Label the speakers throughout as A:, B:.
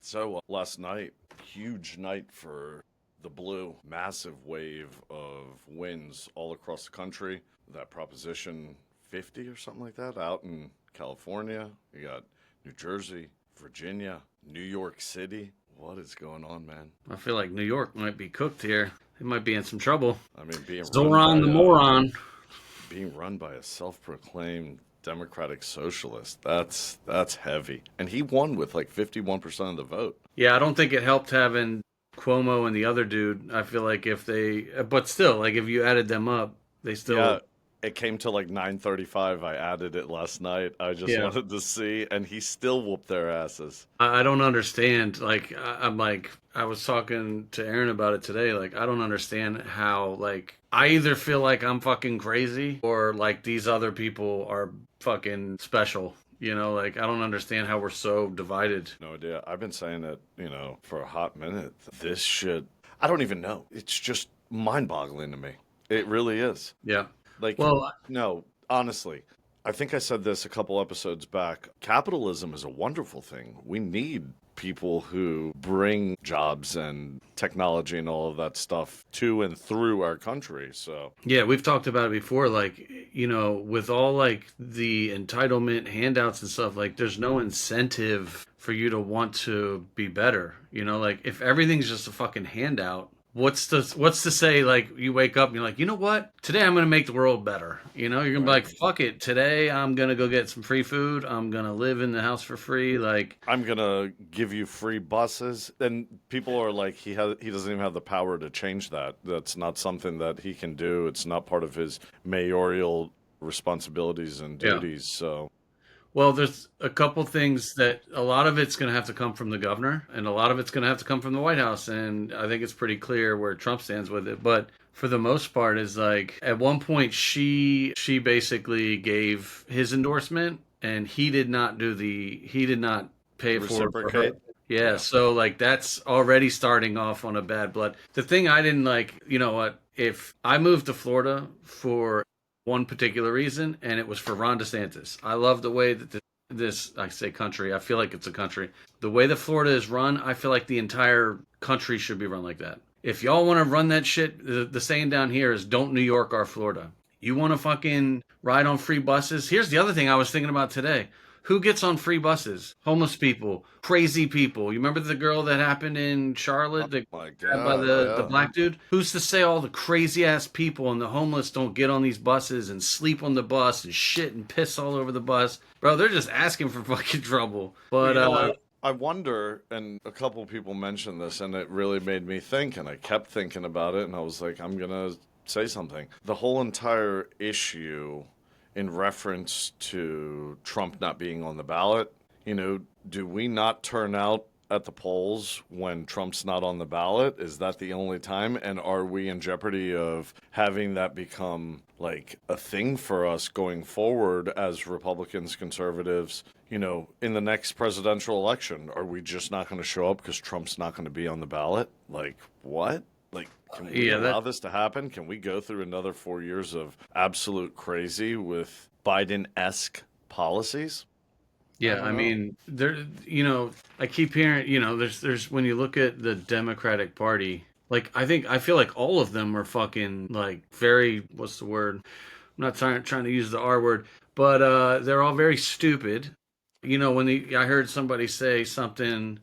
A: So last night, huge night for the blue, massive wave of winds all across the country. That Proposition 50 or something like that out in California. You got New Jersey, Virginia, New York City. What is going on, man?
B: I feel like New York might be cooked here. They might be in some trouble.
A: I mean,
B: Zoran the moron.
A: being run by a self-proclaimed Democratic socialist. That's heavy. And he won with like 51% of the vote.
B: Yeah, I don't think it helped having Cuomo and the other dude. I feel like but still, like if you added them up, they
A: Yeah,
B: still,
A: it came to like 9:35. I added it last night. I just
B: yeah.
A: wanted to see, and he still whooped their asses.
B: I don't understand. I'm like, I was talking to Aaron about it today. Like, I don't understand how, like, I either feel like I'm fucking crazy or like these other people are fucking special. Like, I don't understand how we're so divided.
A: No idea. I've been saying it, for a hot minute. This shit, I don't even know. It's just mind-boggling to me. It really is.
B: Yeah.
A: Like,
B: Well,
A: no, honestly, I think I said this a couple episodes back. Capitalism is a wonderful thing. We need people who bring jobs and technology and all of that stuff to and through our country. So,
B: yeah, we've talked about it before. Like, with all like the entitlement handouts and stuff, like, there's no incentive for you to want to be better. Like if everything's just a fucking handout, what's to say like you wake up and you're like, you know what? Today I'm gonna make the world better. You're gonna be
A: right.
B: like, fuck it. Today I'm gonna go get some free food. I'm gonna live in the house for free. Like,
A: I'm gonna give you free buses, and people are like, he doesn't even have the power to change that. That's not something that he can do. It's not part of his mayoral responsibilities and
B: yeah.
A: duties. So,
B: Well, there's a couple things that a lot of it's going to have to come from the governor, and a lot of it's going to have to come from the White House. And I think it's pretty clear where Trump stands with it. But for the most part, is like at one point she basically gave his endorsement, and he did not pay for her.
A: reciprocate.
B: Yeah,
A: Yeah.
B: so like that's already starting off on a bad blood. The thing I didn't like, you know what? If I moved to Florida for one particular reason, and it was for Ron DeSantis. I love the way that I say country, I feel like it's a country. The way that Florida is run, I feel like the entire country should be run like that. If y'all want to run that shit, the saying down here is don't New York our Florida. You want to fucking ride on free buses? Here's the other thing I was thinking about today. Who gets on free buses? Homeless people, crazy people. You remember the girl that happened in
A: Oh
B: Charlotte that
A: my
B: grabbed by
A: God.
B: the
A: Yeah.
B: black dude? Who's to say all the crazy ass people and the homeless don't get on these buses and sleep on the bus and shit and piss all over the bus? Bro, they're just asking for fucking trouble.
A: Well,
B: But
A: I wonder, and a couple people mentioned this, and it really made me think, and I kept thinking about it, and I was like, I'm gonna say something. The whole entire issue in reference to Trump not being on the ballot, do we not turn out at the polls when Trump's not on the ballot? Is that the only time? And are we in jeopardy of having that become like a thing for us going forward as Republicans, conservatives, in the next presidential election? Are we just not going to show up because Trump's not going to be on the ballot? Like, what? Like, can we
B: yeah,
A: allow this to happen? Can we go through another 4 years of absolute crazy with Biden-esque policies? I
B: yeah,
A: don't
B: I
A: know.
B: mean, I keep hearing, there's when you look at the Democratic Party, like I feel like all of them are fucking like very, what's the word? I'm not trying to use the R word, but they're all very stupid. I heard somebody say something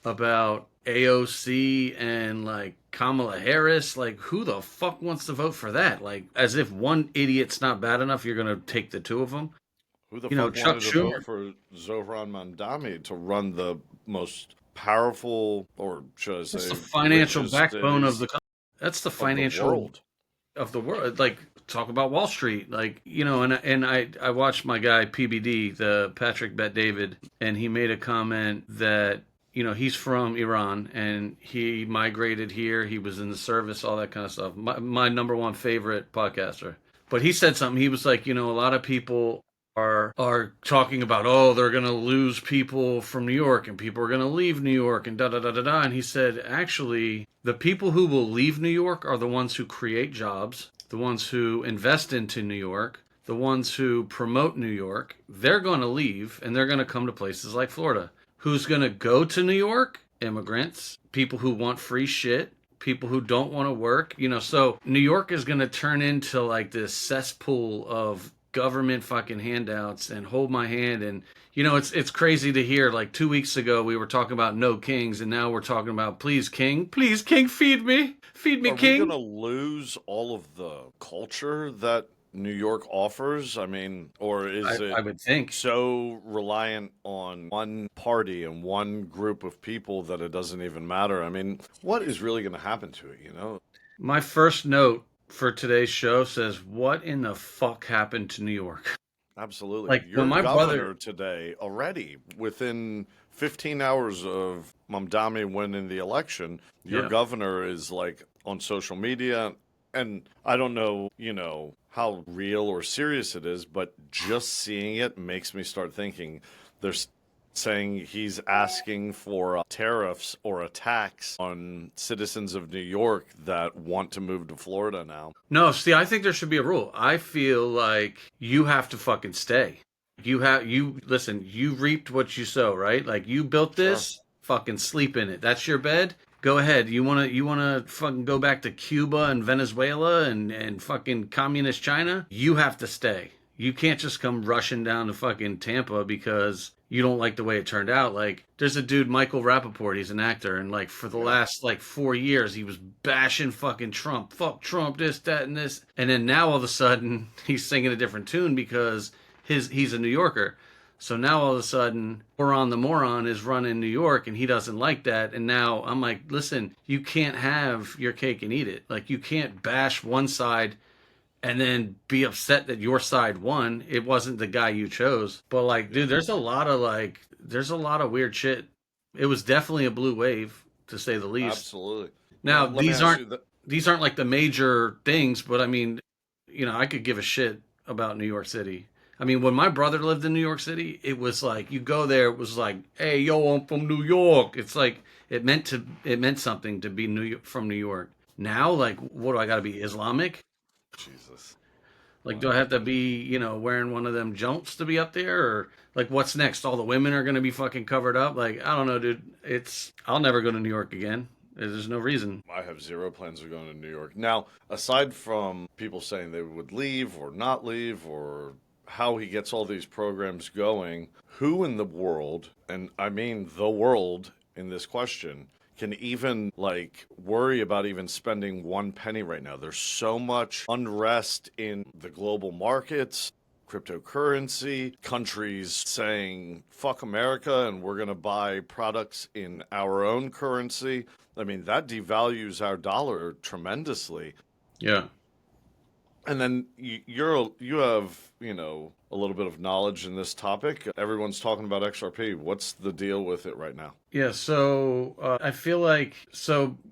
B: about AOC and like Kamala Harris, like who the fuck wants to vote for that? Like as if one idiot's not bad enough, you're gonna take the two of them.
A: Who the fuck
B: Chuck
A: wanted to vote
B: Schumer.
A: for Zohran Mamdani to run the most powerful, or should I
B: That's the
A: say,
B: financial
A: richest
B: backbone of
A: cities
B: the that's the
A: of the
B: financial
A: world?
B: of the world. Like talk about Wall Street, like and I watched my guy PBD, the Patrick Bet David, and he made a comment that he's from Iran and he migrated here. He was in the service, all that kind of stuff. My number one favorite podcaster. But he said something. He was like, a lot of people are talking about, oh, they're going to lose people from New York and people are going to leave New York and da da da da da. And he said, actually, the people who will leave New York are the ones who create jobs, the ones who invest into New York, the ones who promote New York. They're going to leave and they're going to come to places like Florida. Who's going to go to New York? Immigrants, people who want free shit, people who don't want to work. So New York is going to turn into like this cesspool of government fucking handouts and hold my hand. And it's crazy to hear. Like 2 weeks ago we were talking about no kings, and now we're talking about please king, feed me
A: Are we going
B: king.
A: to lose all of the culture that New York offers? I mean, or
B: I,
A: is
B: I
A: it
B: would think.
A: so reliant on one party and one group of people that it doesn't even matter? I mean, what is really going to happen to it?
B: My first note for today's show says, "What in the fuck happened to New York?"
A: Absolutely.
B: Like when
A: Your
B: my brother,
A: governor today already, within 15 hours of Mamdani winning the election, your
B: yeah,
A: governor is like on social media. And I don't know, how real or serious it is, but just seeing it makes me start thinking there's saying he's asking for tariffs or a tax on citizens of New York that want to move to Florida now.
B: no, see, I think there should be a rule. I feel like you have to fucking stay. You listen. You reaped what you sow, right? Like you built
A: Sure.
B: this, fucking sleep in it. That's your bed. Go ahead. You wanna fucking go back to Cuba and Venezuela and fucking communist China? You have to stay. You can't just come rushing down to fucking Tampa because you don't like the way it turned out. Like, there's a dude, Michael Rappaport, he's an actor, and like for the
A: Yeah.
B: last like 4 years, he was bashing fucking Trump. Fuck Trump, this, that, and this. And then now all of a sudden, he's singing a different tune because he's a New Yorker. So now all of a sudden, Moron the Moron is running New York and he doesn't like that. And now I'm like, listen, you can't have your cake and eat it. Like, you can't bash one side and then be upset that your side won. It wasn't the guy you chose. But like, dude,
A: Yeah.
B: there's a lot of weird shit. It was definitely a blue wave, to say the least.
A: Absolutely.
B: Now,
A: Let me ask you that.
B: these aren't like the major things, but I mean, I could give a shit about New York City. I mean, when my brother lived in New York City, it was like you go there, it was like, "Hey, yo, I'm from New York." It's like it meant something to be from New York. Now, like, what do I got to be Islamic?
A: Jesus.
B: Like, do I
A: Wow.
B: have to be, wearing one of them jonts to be up there, or like, what's next? All the women are gonna be fucking covered up. Like, I don't know, dude. I'll never go to New York again. There's no reason.
A: I have zero plans of going to New York. Now, aside from people saying they would leave or not leave or how he gets all these programs going, who in the world, and I mean the world in this question, can even like worry about even spending one penny right now? There's so much unrest in the global markets, cryptocurrency, countries saying fuck America and we're going to buy products in our own currency. I mean, that devalues our dollar tremendously.
B: Yeah.
A: And then you have, a little bit of knowledge in this topic. Everyone's talking about XRP. What's the deal with it right now?
B: Yeah, so I feel like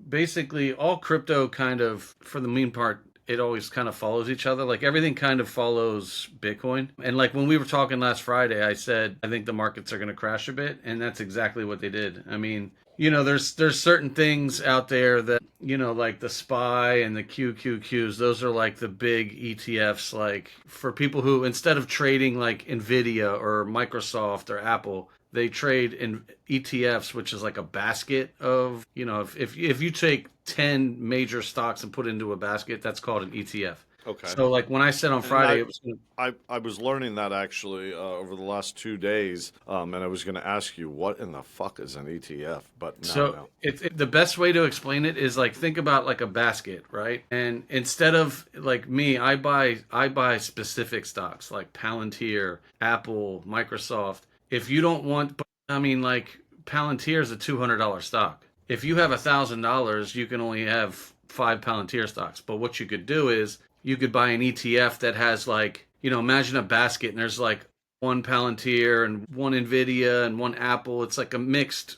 B: basically all crypto kind of, for the main part, it always kind of follows each other. Like everything kind of follows Bitcoin. And like when we were talking last Friday, I said I think the markets are going to crash a bit, and that's exactly what they did. I mean, there's certain things out there that like the SPY and the QQQs. Those are like the big ETFs. Like for people who, instead of trading like Nvidia or Microsoft or Apple, they trade in ETFs, which is like a basket of, if you take 10 major stocks and put it into a basket, that's called an ETF.
A: Okay.
B: So like when I said on
A: And
B: Friday,
A: that
B: it was
A: I was learning that actually over the last 2 days, and I was going to ask you what in the fuck is an ETF, but now I
B: so
A: know.
B: the best way to explain it is like think about like a basket, right? And instead of like me, I buy specific stocks like Palantir, Apple, Microsoft. If you don't want, but I mean like Palantir is a $200 stock. If you have $1,000, you can only have five Palantir stocks. But what you could do is you could buy an ETF that has like, imagine a basket and there's like one Palantir and one Nvidia and one Apple. It's like a mixed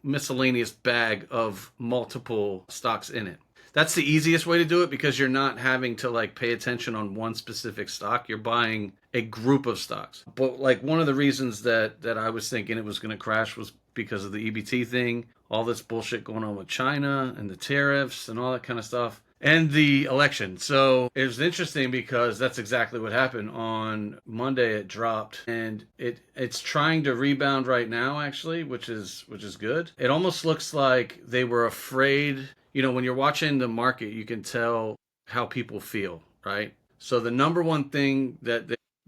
B: miscellaneous bag of multiple stocks in it. That's the easiest way to do it because you're not having to like pay attention on one specific stock. You're buying a group of stocks. But like one of the reasons that I was thinking it was going to crash was because of the EBT thing, all this bullshit going on with China and the tariffs and all that kind of stuff. and the election. So it was interesting because that's exactly what happened on Monday. It dropped, and it's trying to rebound right now, actually, which is good. It almost looks like they were afraid. When you're watching the market, you can tell how people feel, right? So the number one thing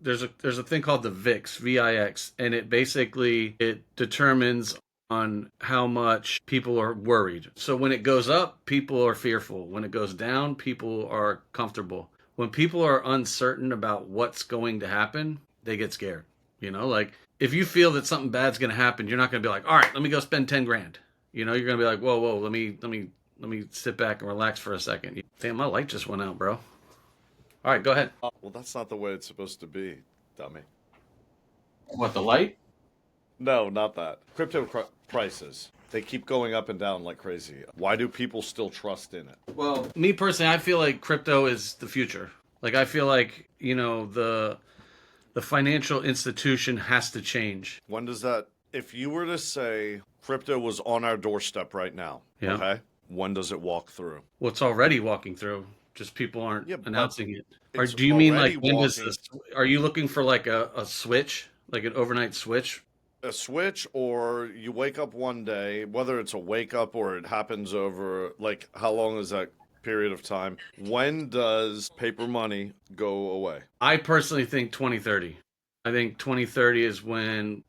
B: there's a thing called the VIX, and it determines on how much people are worried. So when it goes up, people are fearful. When it goes down, people are comfortable. When people are uncertain about what's going to happen, they get scared. Like if you feel that something bad's going to happen, you're not going to be like, all right, let me go spend 10 grand. You're going to be like, whoa, whoa, let me sit back and relax for a second. Damn, my light just went out, bro. All right, go ahead.
A: Well, that's not the way it's supposed to be, dummy.
B: What, the light?
A: No, not that. Prices. They keep going up and down like crazy. Why do people still trust in it?
B: Well, me personally, I feel like crypto is the future. Like I feel like, the financial institution has to change.
A: When does that, if you were to say crypto was on our doorstep right now,
B: Yeah.
A: okay, when does it walk through?
B: Well, it's already walking through. Just people aren't
A: Yeah, but
B: announcing it. Or
A: it's
B: do you mean like
A: already
B: when does
A: walking.
B: this? Are you looking for like a switch, like an overnight switch?
A: A switch, or you wake up one day, whether it's a wake up or it happens over, like, how long is that period of time? When does paper money go away?
B: I personally think 2030. I think 2030 is when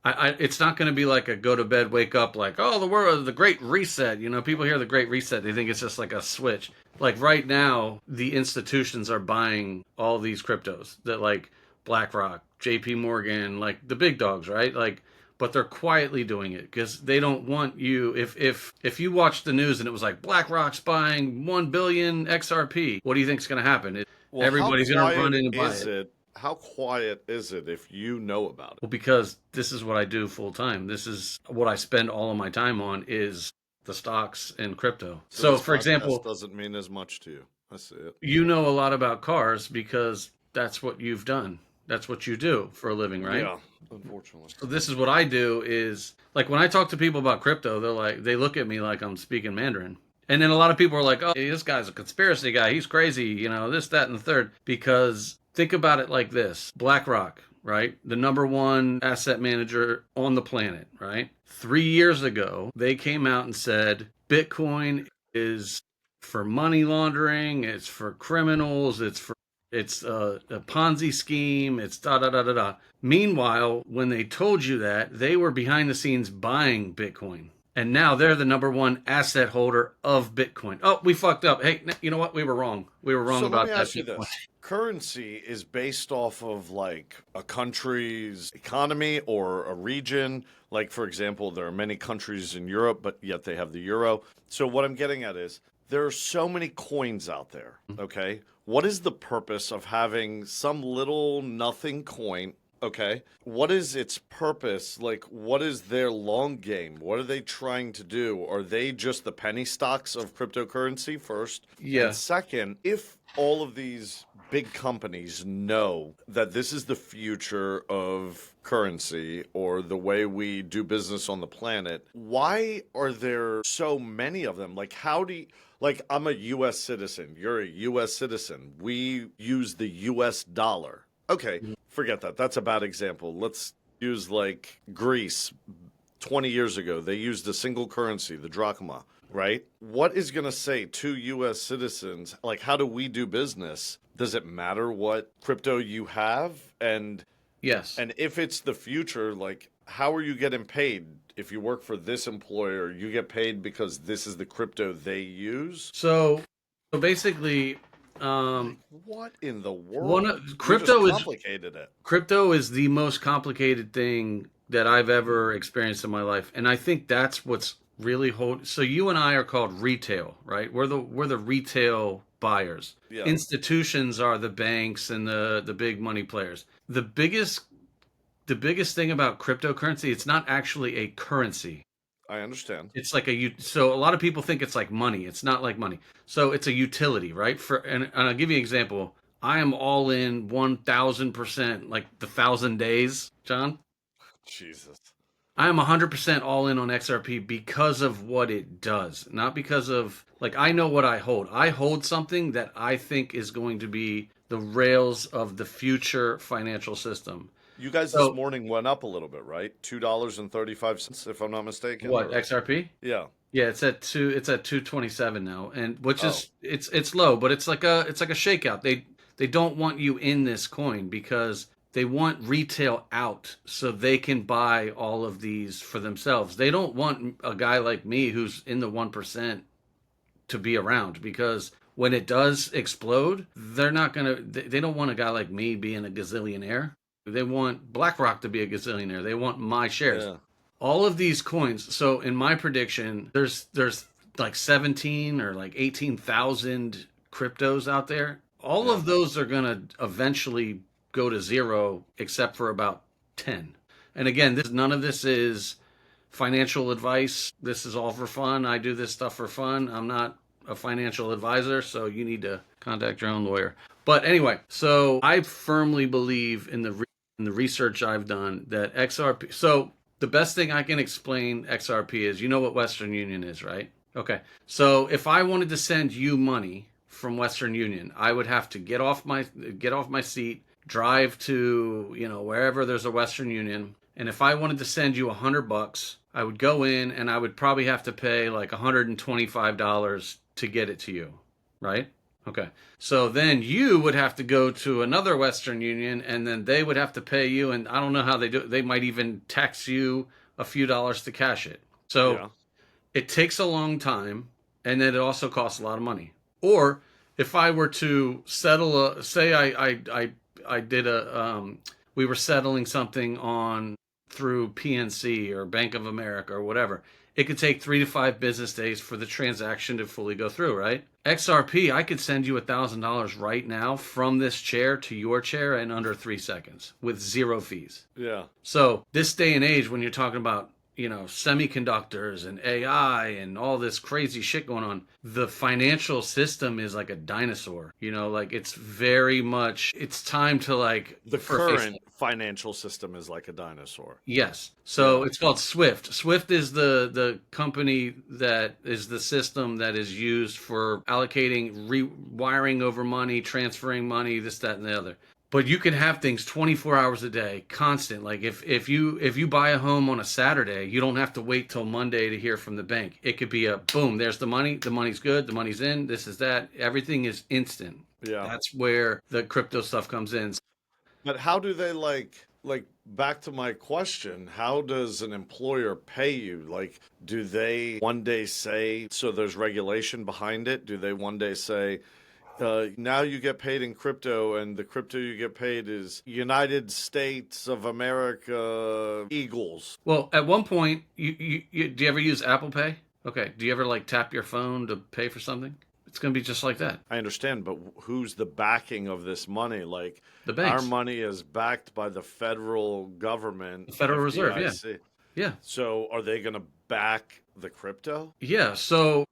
B: it's not going to be like a go to bed, wake up, like, oh, the world, the great reset. People hear the great reset, they think it's just like a switch. Like right now, the institutions are buying all these cryptos that like BlackRock, JP Morgan, like the big dogs, right? Like, but they're quietly doing it because they don't want you. If you watch the news and it was like BlackRock's buying 1 billion XRP, what do you think is going to happen?
A: Well,
B: Everybody's going to run in and buy it.
A: how quiet is it if you know about it?
B: Well, because this is what I do full time. This is what I spend all of my time on is the stocks and crypto. So,
A: This
B: for
A: podcast
B: example,
A: doesn't mean as much to you. I see it.
B: you know a lot about cars because that's what you've done. That's what you do for a living, right?
A: Yeah, unfortunately.
B: So this is what I do is like when I talk to people about crypto, they look at me like I'm speaking Mandarin. And then a lot of people are like, "Oh, this guy's a conspiracy guy. He's crazy, this, that, and the third." Because think about it like this: BlackRock, right? The number one asset manager on the planet, right? 3 years ago, they came out and said Bitcoin is for money laundering, it's for criminals, it's a Ponzi scheme, it's da da da da da. Meanwhile, when they told you that, they were behind the scenes buying Bitcoin. And now they're the number one asset holder of Bitcoin. Oh, we fucked up. Hey, you know what? We were wrong. We were wrong
A: So let
B: about
A: me
B: that
A: ask you
B: Bitcoin.
A: this. Currency is based off of like a country's economy or a region. Like, for example, there are many countries in Europe, but yet they have the euro. So, what I'm getting at is there are so many coins out there. Okay. What is the purpose of having some little nothing coin? Okay. What is its purpose? Like, what is their long game? What are they trying to do? Are they just the penny stocks of cryptocurrency first? And
B: Yeah.
A: second, if all of these big companies know that this is the future of currency or the way we do business on the planet, why are there so many of them? Like, how do you, like, I'm a US citizen, you're a US citizen, we use the US dollar. Okay, forget that. That's a bad example. Let's use like Greece 20 years ago. They used a single currency, the drachma, right? What is going to say to US citizens, like, how do we do business? Does it matter what crypto you have?
B: Yes.
A: And if it's the future, like, how are you getting paid? If you work for this employer, you get paid because this is the crypto they use?
B: So basically, um,
A: What in the
B: one
A: world?
B: of,
A: You just
B: crypto is
A: complicated it.
B: crypto is the most complicated thing that I've ever experienced in my life, and I think that's what's really hold. So you and I are called retail, right? We're the retail buyers.
A: Yeah,
B: Institutions are the banks and the big money players. The biggest thing about cryptocurrency, it's not actually a currency.
A: I understand.
B: It's like so a lot of people think it's like money. It's not like money. So it's a utility, right? And I'll give you an example. I am all in 1,000%, like the 1,000 days, John.
A: Jesus.
B: I am 100% all in on XRP because of what it does, not because of, like, I know what I hold. I hold something that I think is going to be the rails of the future financial system.
A: You guys this
B: So,
A: morning went up a little bit, right? $2.35, if I'm not mistaken,
B: what,
A: or
B: XRP?
A: yeah.
B: Yeah, it's at 227 now, and which
A: Oh,
B: is it's low, but it's like a shakeout. They don't want you in this coin because they want retail out so they can buy all of these for themselves. They don't want a guy like me who's in the 1% to be around because when it does explode, they're not gonna. They don't want a guy like me being a gazillionaire. They want BlackRock to be a gazillionaire. They want my shares.
A: yeah,
B: All of these coins. So in my prediction, there's like 17 or like 18,000 cryptos out there. All
A: yeah.
B: of those are gonna eventually go to zero, except for about 10. And again, this none of this is financial advice. This is all for fun. I do this stuff for fun. I'm not a financial advisor, so you need to contact your own lawyer. But anyway, so I firmly believe in the research I've done that XRP. So the best thing I can explain XRP is, you know what Western Union is, right? Okay. So if I wanted to send you money from Western Union, I would have to get off my seat, drive to, wherever there's a Western Union, and if I wanted to send you $100, I would go in and I would probably have to pay like $125 to get it to you, right? Okay. So then you would have to go to another Western Union and then they would have to pay you. And I don't know how they do it. They might even tax you a few dollars to cash it. So
A: Yeah.
B: it takes a long time and then it also costs a lot of money. Or if I were to settle say I did we were settling something on through PNC or Bank of America or whatever. It could take 3 to 5 business days for the transaction to fully go through, right? XRP, I could send you $1,000 right now from this chair to your chair in under 3 seconds with zero fees.
A: Yeah.
B: So this day and age, when you're talking about semiconductors and AI and all this crazy shit going on, the financial system is like a dinosaur. Like it's very much it's time to like
A: The
B: for a face.
A: current financial system is like a dinosaur.
B: Yes. So
A: Yeah.
B: it's called Swift. Swift is the company that is the system that is used for allocating, rewiring over money, transferring money, this, that, and the other. But you can have things 24 hours a day, constant. Like if you buy a home on a Saturday, you don't have to wait till Monday to hear from the bank. It could be a boom, there's the money, the money's good, the money's in, this is that. Everything is instant.
A: Yeah.
B: That's where the crypto stuff comes in.
A: But how do they like back to my question, how does an employer pay you? Like, do they one day say, so there's regulation behind it? Do they one day say, now you get paid in crypto, and the crypto you get paid is United States of America Eagles?
B: Well, at one point, do you ever use Apple Pay? Okay. Do you ever like tap your phone to pay for something? It's going to be just like that.
A: I understand, but who's the backing of this money? Like,
B: The
A: our
B: banks,
A: money is backed by the federal
B: the
A: government,
B: Federal Reserve. Yeah.
A: FDIC.
B: Yeah.
A: So are they going to back the crypto?
B: Yeah. So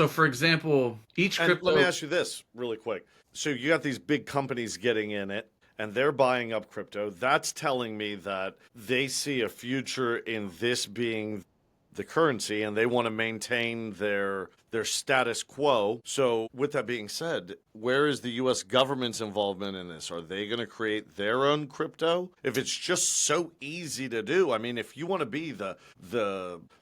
B: for example, each
A: And let me
B: crypto.
A: ask you this really quick. So you got these big companies getting in it and they're buying up crypto. That's telling me that they see a future in this being the currency and they want to maintain their status quo. So with that being said, where is the US government's involvement in this? Are they going to create their own crypto? If it's just so easy to do. I mean, if you want to be the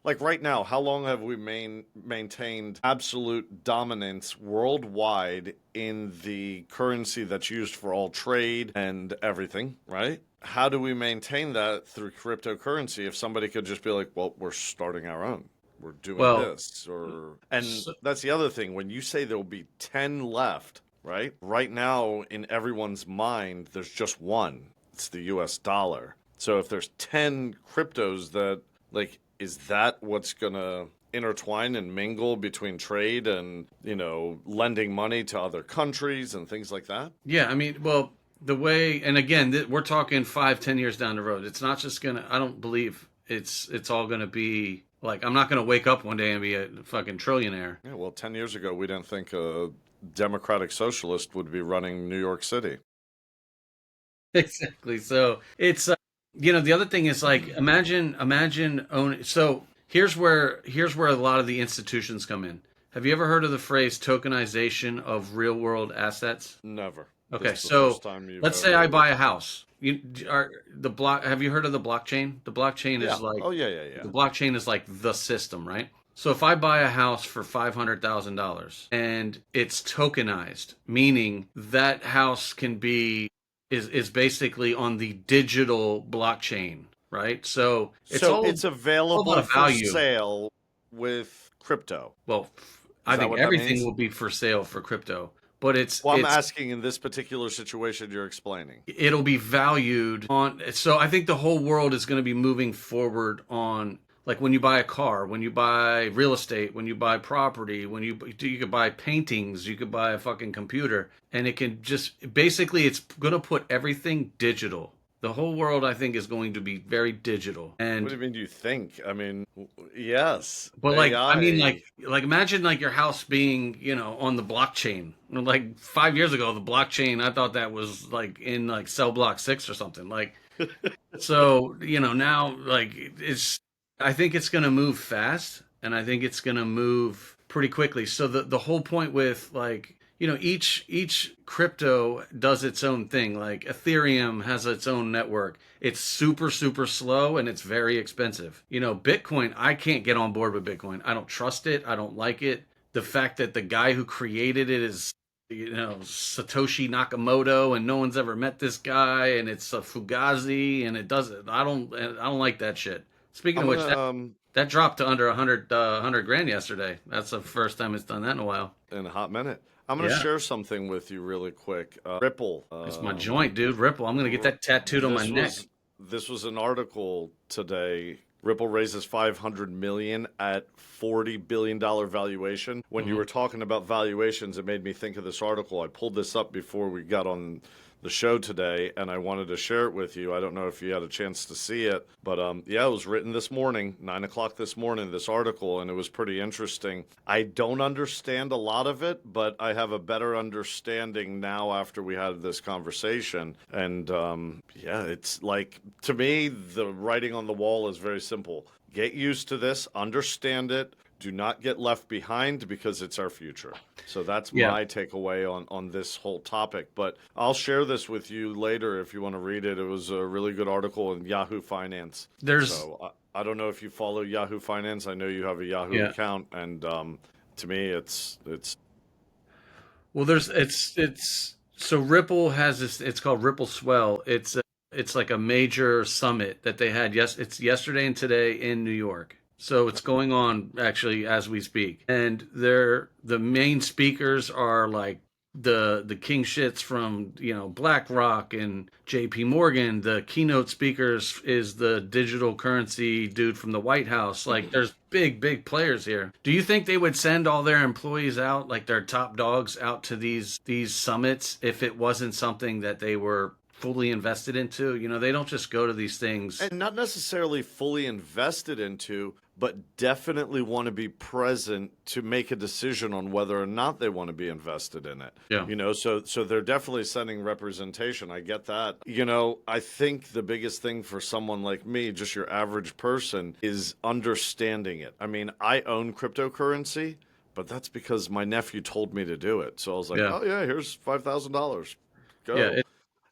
A: like right now, how long have we maintained absolute dominance worldwide in the currency that's used for all trade and everything, right? How do we maintain that through cryptocurrency if somebody could just be like, well, we're starting our own, we're doing
B: Well,
A: this, or and
B: so,
A: that's the other thing, when you say there'll be 10 left, right now in everyone's mind there's just one, it's the US dollar. So if there's 10 cryptos, that like, is that what's gonna intertwine and mingle between trade and lending money to other countries and things like that?
B: yeah, I mean, well, the way, and again, we're talking 5, 10 years down the road. It's not just gonna. I don't believe it's all gonna be like. I'm not gonna wake up one day and be a fucking trillionaire.
A: Yeah, well, 10 years ago, we didn't think a democratic socialist would be running New York City.
B: Exactly. So it's The other thing is like imagine own. So here's where a lot of the institutions come in. Have you ever heard of the phrase tokenization of real world assets?
A: Never.
B: Okay,
A: This is the
B: so
A: first time you've
B: let's say I
A: ever.
B: buy a house. You are the block. Have you heard of the blockchain? The blockchain
A: Yeah.
B: is like
A: Oh yeah, yeah, yeah.
B: the blockchain is like the system, right? So if I buy a house for $500,000 and it's tokenized, meaning that house can be is basically on the digital blockchain, right? So it's
A: So
B: all
A: it's
B: about
A: available
B: a
A: for
B: value.
A: sale with crypto.
B: Well,
A: Is
B: I
A: that
B: think
A: what that
B: everything
A: means?
B: will be for sale for crypto, but it's
A: Well, I'm
B: it's
A: asking in this particular situation you're explaining.
B: it'll be valued on. So I think the whole world is going to be moving forward on, like, when you buy a car, when you buy real estate, when you buy property, when you could buy paintings, you could buy a fucking computer, and it can just basically it's going to put everything digital. The whole world, I think, is going to be very digital.
A: What do
B: And
A: you mean you think? I mean, yes,
B: but like, I mean,
A: AI.
B: like imagine like your house being, on the blockchain. Like 5 years ago, the blockchain, I thought that was like in like cell block 6 or something. Like, so, now like I think it's going to move fast, and I think it's going to move pretty quickly. So the whole point with, like, each crypto does its own thing. Like Ethereum has its own network. It's super super slow and it's very expensive. Bitcoin, I can't get on board with Bitcoin. I don't trust it. I don't like it. The fact that the guy who created it is, Satoshi Nakamoto, and no one's ever met this guy, and it's a fugazi, and it doesn't. I don't like that shit. Speaking
A: I'm
B: of which,
A: gonna
B: that dropped to under 100 grand yesterday. That's the first time it's done that in a while.
A: in a hot minute. I'm gonna
B: Yeah,
A: share something with you really quick. Ripple.
B: it's my joint, dude. Ripple. I'm gonna get that tattooed on my
A: This
B: neck.
A: was an article today. Ripple raises 500 million at $40 billion valuation. When you
B: Hmm.
A: were talking about valuations, it made me think of this article. I pulled this up before we got on the show today, and I wanted to share it with you. I don't know if you had a chance to see it, but yeah, it was written this morning, 9 o'clock this morning, this article, and it was pretty interesting. I don't understand a lot of it, but I have a better understanding now after we had this conversation. And yeah, it's like, to me, the writing on the wall is very simple. Get used to this, understand it, do not get left behind because it's our future. So that's
B: Yeah,
A: my takeaway on this whole topic. But I'll share this with you later if you want to read it. It was a really good article in Yahoo Finance.
B: there's
A: So I don't know if you follow Yahoo Finance. I know you have a Yahoo
B: yeah.
A: account, and to me, it's
B: Well, it's so Ripple has this. It's called Ripple Swell. It's like a major summit that they had. Yes, it's yesterday and today in New York. So it's going on actually as we speak, and the main speakers are like the king shits from, BlackRock and J.P. Morgan. The keynote speakers is the digital currency dude from the White House. Like, there's big players here. Do you think they would send all their employees out, like their top dogs, out to these summits if it wasn't something that they were fully invested into? They don't just go to these things.
A: and not necessarily fully invested into, but definitely want to be present to make a decision on whether or not they want to be invested in it.
B: Yeah.
A: So they're definitely sending representation. I get that. I think the biggest thing for someone like me, just your average person, is understanding it. I mean, I own cryptocurrency, but that's because my nephew told me to do it. So I was like,
B: Yeah.
A: oh yeah, here's $5,000.
B: Yeah.
A: Go.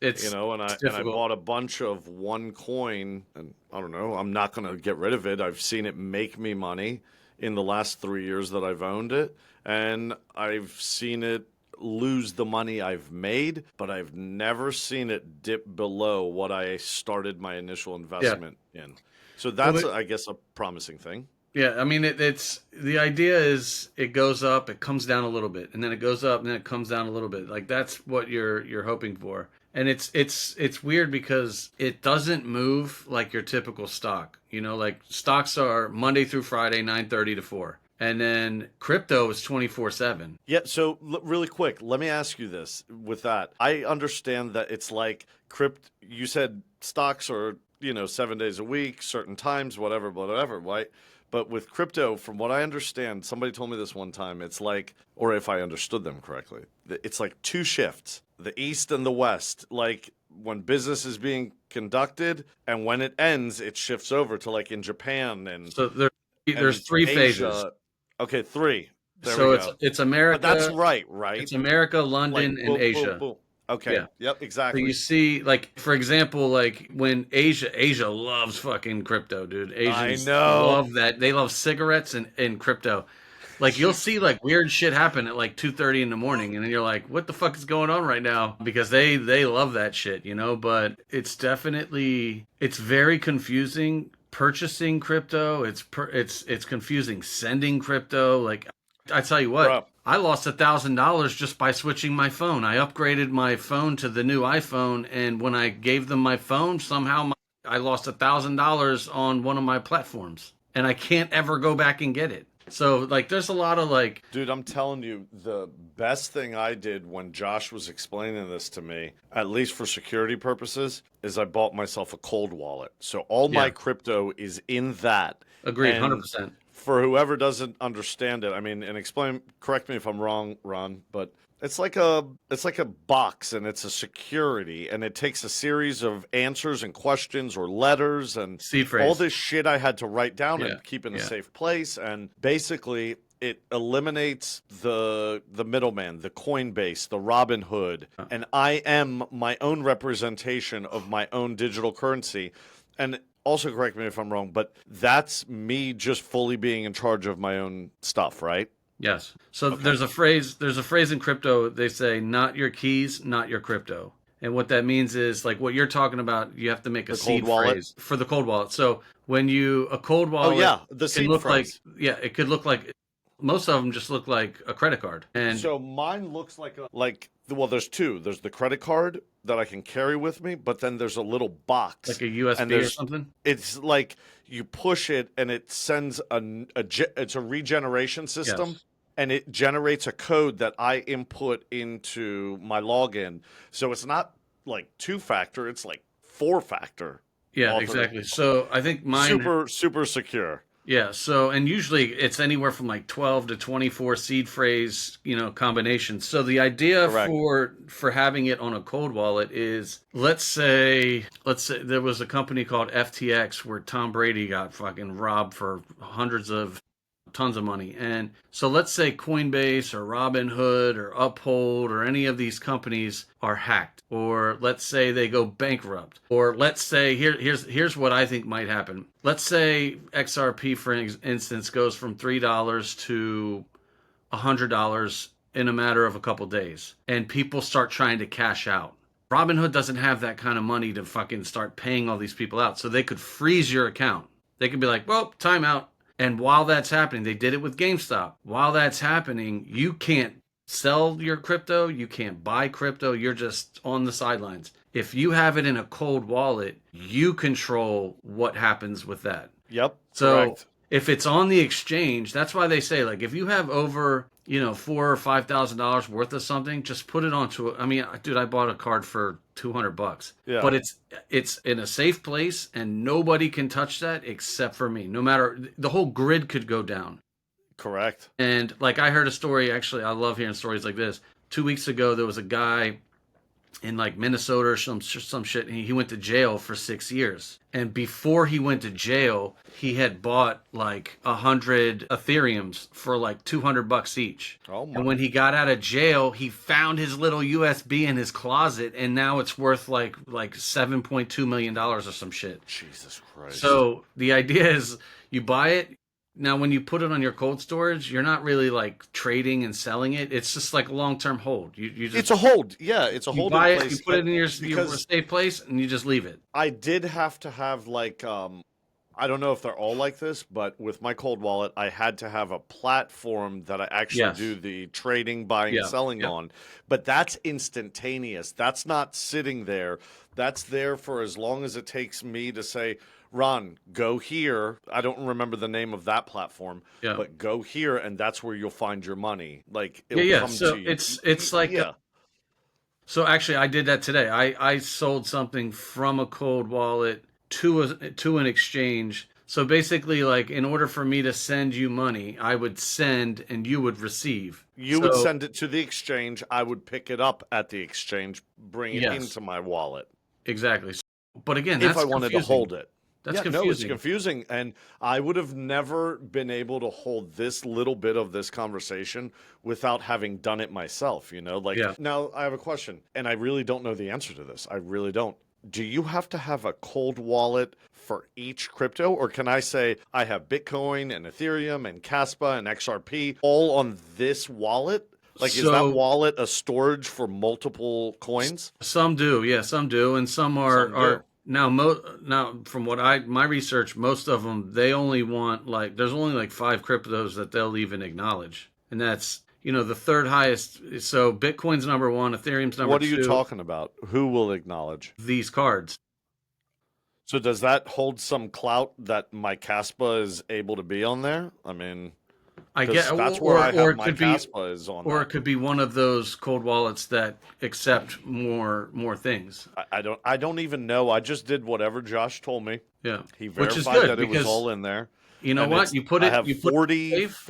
B: It's
A: And
B: it's
A: I
B: difficult.
A: bought a bunch of one coin, and I don't know, I'm not going to get rid of it. I've seen it make me money in the last 3 years that I've owned it, and I've seen it lose the money I've made, but I've never seen it dip below what I started my initial
B: Yeah.
A: investment in. So
B: Well,
A: that's, I guess, a promising thing.
B: yeah, I mean, it's the idea is it goes up, it comes down a little bit, and then it goes up, and then it comes down a little bit. Like, that's what you're hoping for. And it's weird because it doesn't move like your typical stock. Like, stocks are Monday through Friday, 9:30 to 4. And then crypto is 24/7.
A: Yeah, so really quick, let me ask you this with that. I understand that it's like you said stocks are, 7 days a week, certain times, whatever, right? But with crypto, from what I understand, somebody told me this one time, it's like, or if I understood them correctly, it's like two shifts, the east and the west. Like when business is being conducted, and when it ends, it shifts over to like in Japan
B: So there's
A: and
B: three phases.
A: Asia. Okay, three. There we
B: So
A: go.
B: it's
A: But that's
B: America,
A: right?
B: it's America,
A: Like
B: London, and
A: boom, boom,
B: Asia.
A: boom. Okay.
B: Yeah.
A: Yep,
B: So you
A: exactly.
B: see, like for example, like when Asia loves fucking crypto, dude.
A: I
B: Asians
A: know.
B: love that. They love cigarettes and crypto. Like you'll see like weird shit happen at like 2:30 in the morning, and then you're like, what the fuck is going on right now? Because they love that shit, you know. But it's very confusing purchasing crypto. It's confusing sending crypto. Like I tell you what,
A: Bro,
B: I lost $1,000 just by switching my phone. I upgraded my phone to the new iPhone, and when I gave them my phone, I lost $1,000 on one of my platforms, and I can't ever go back and get it. So like, there's a lot of like,
A: dude, I'm telling you, the best thing I did when Josh was explaining this to me, at least for security purposes, is I bought myself a cold wallet. So all my
B: yeah,
A: crypto is in that.
B: agreed, hundred
A: And
B: percent.
A: for whoever doesn't understand it, I mean, and explain, correct me if I'm wrong, Ron, but it's like a box and it's a security and it takes a series of answers and questions or letters and
B: Seed
A: all
B: phrase.
A: this shit I had to write down
B: Yeah,
A: and keep in a
B: yeah.
A: safe place, and basically it eliminates the middleman, the Coinbase, the Robinhood, and I am my own representation of my own digital currency. And also correct me if I'm wrong, but that's me just fully being in charge of my own stuff, right?
B: Yes. So
A: Okay.
B: there's a phrase in crypto, they say not your keys, not your crypto. And what that means is like what you're talking about, you have to make a
A: The cold
B: seed
A: wallet.
B: phrase for the cold wallet. So when you a cold
A: Oh
B: wallet
A: yeah, the
B: can
A: seed
B: look like,
A: phrase.
B: yeah, it could look like, most of them just look like a credit card. And
A: So mine looks like well, there's two. There's the credit card that I can carry with me, but then there's a little box,
B: like a
A: and
B: USB or
A: there's
B: something.
A: it's like you push it and it sends it's a regeneration system,
B: Yes.
A: and it generates a code that I input into my login. So it's not like two factor, it's like four factor
B: Yeah,
A: author.
B: exactly. So I think mine.
A: Super secure.
B: Yeah, so and usually it's anywhere from like 12 to 24 seed phrase, combinations. So the idea
A: Correct.
B: for having it on a cold wallet is let's say there was a company called FTX where Tom Brady got fucking robbed for hundreds of tons of money. And so let's say Coinbase or Robinhood or Uphold or any of these companies are hacked, or let's say they go bankrupt, or let's say here's what I think might happen. Let's say XRP, for instance, goes from $3 to $100 in a matter of a couple days, and people start trying to cash out. Robinhood doesn't have that kind of money to fucking start paying all these people out, so they could freeze your account. They could be like, well, timeout. And while that's happening, they did it with GameStop. While that's happening, you can't sell your crypto, you can't buy crypto, you're just on the sidelines. If you have it in a cold wallet, you control what happens with that.
A: Yep,
B: So
A: correct.
B: if it's on the exchange, that's why they say like if you have over $4,000 or $5,000 worth of something, just put it onto. I mean, dude, I bought a card for $200,
A: Yeah,
B: but it's in a safe place and nobody can touch that except for me. No matter the whole grid could go down.
A: correct.
B: And like I heard a story. Actually, I love hearing stories like this. 2 weeks ago, there was a guy in like Minnesota or some shit. And he went to jail for 6 years. And before he went to jail, he had bought like 100 Ethereums for like $200 each.
A: Oh my
B: And when he got out of jail, he found his little USB in his closet, and now it's worth like $7.2 million or some shit.
A: Jesus Christ.
B: So the idea is you buy it. Now, when you put it on your cold storage, you're not really like trading and selling it. It's just like a long term hold. You just
A: It's a hold. Yeah, it's a
B: you
A: holding
B: buy it, you
A: place.
B: put it in your
A: Because
B: safe place, and you just leave it.
A: I did have to have like I don't know if they're all like this, but with my cold wallet, I had to have a platform that I actually do
B: Yes.
A: the trading, buying, and
B: Yeah.
A: selling
B: Yeah.
A: on. But that's instantaneous. That's not sitting there. That's there for as long as it takes me to say, Ron, go here. I don't remember the name of that platform,
B: Yeah.
A: but go here, and that's where you'll find your money. Like
B: Yeah.
A: it'll
B: Yeah.
A: come to
B: So
A: you.
B: it's like
A: Yeah.
B: so actually I did that today. I sold something from a cold wallet to an exchange. So basically, like in order for me to send you money, I would send and you would receive.
A: You would
B: So
A: send it to the exchange. I would pick it up at the exchange, bring it
B: yes.
A: into my wallet.
B: exactly. But again,
A: if
B: that's
A: I wanted to
B: confusing.
A: hold it.
B: That's
A: Yeah, no, it's
B: confusing.
A: confusing. And I would have never been able to hold this little bit of this conversation without having done it myself, you know? Like,
B: Yeah.
A: now I have a question, and I really don't know the answer to this. I really don't. Do you have to have a cold wallet for each crypto? Or can I say I have Bitcoin and Ethereum and Caspa and XRP all on this wallet? Like, is that
B: So
A: wallet a storage for multiple coins?
B: some do, yeah, some do, and some
A: Some
B: are
A: do.
B: now. Now from what my research, most of them they only want like there's only like five cryptos that they'll even acknowledge, and that's the third highest. So Bitcoin's number one, Ethereum's number
A: What are you
B: two.
A: talking about? Who will acknowledge?
B: These cards,
A: So does that hold some clout that my Caspa is able to be on there? I mean,
B: I get,
A: because that's where I have
B: it
A: my
B: could be,
A: Caspa is on
B: or it
A: that.
B: could be one of those cold wallets that accept more things.
A: I don't even know. I just did whatever Josh told me.
B: Yeah,
A: He
B: which is
A: verified
B: good
A: that it was
B: because
A: all in there.
B: you know
A: And
B: what,
A: it's
B: you put it safe.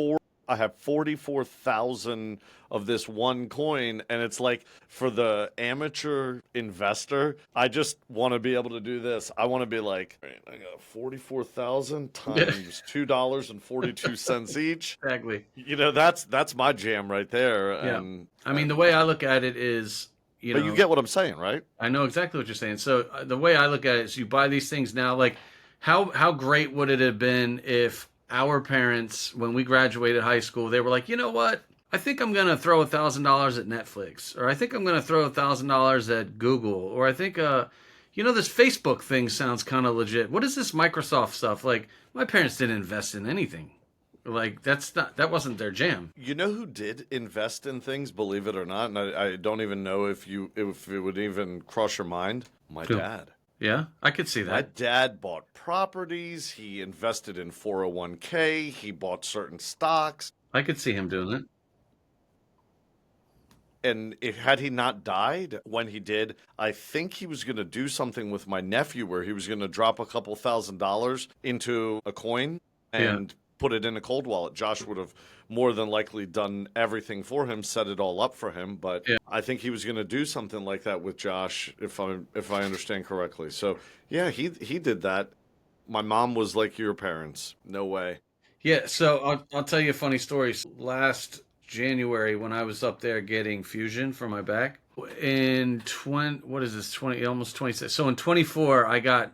A: I have 44,000 of this one coin, and it's like for the amateur investor, I just want to be able to do this. I want to be like, "All right, I got 44,000 times $2.42 each."
B: Exactly.
A: You know, that's my jam right there.
B: Yeah.
A: And
B: I mean, the way I look at it is,
A: but you get what I'm saying, right?
B: I know exactly what you're saying. So the way I look at it is you buy these things now, like how great would it have been if our parents, when we graduated high school, they were like, you know what? I think I'm going to throw $1,000 at Netflix, or I think I'm going to throw $1,000 at Google, or I think, this Facebook thing sounds kind of legit. What is this Microsoft stuff? Like, my parents didn't invest in anything. Like, that wasn't their jam.
A: You know who did invest in things, believe it or not, and I don't even know if it would even cross your mind. My
B: Cool.
A: dad.
B: Yeah, I could see
A: My
B: that.
A: dad bought properties. He invested in 401k. He bought certain stocks.
B: I could see him doing it.
A: And if had he not died when he did, I think he was going to do something with my nephew where he was going to drop a couple $1,000s into a coin
B: Yeah.
A: and put it in a cold wallet. Josh would have more than likely done everything for him, set it all up for him, but
B: Yeah.
A: I think he was going to do something like that with Josh if I understand correctly. So, yeah, he did that. My mom was like your parents. No way.
B: Yeah, so I'll tell you a funny story. Last January, when I was up there getting fusion for my back, in 20, what is this, 20, almost 26. So in 24, I got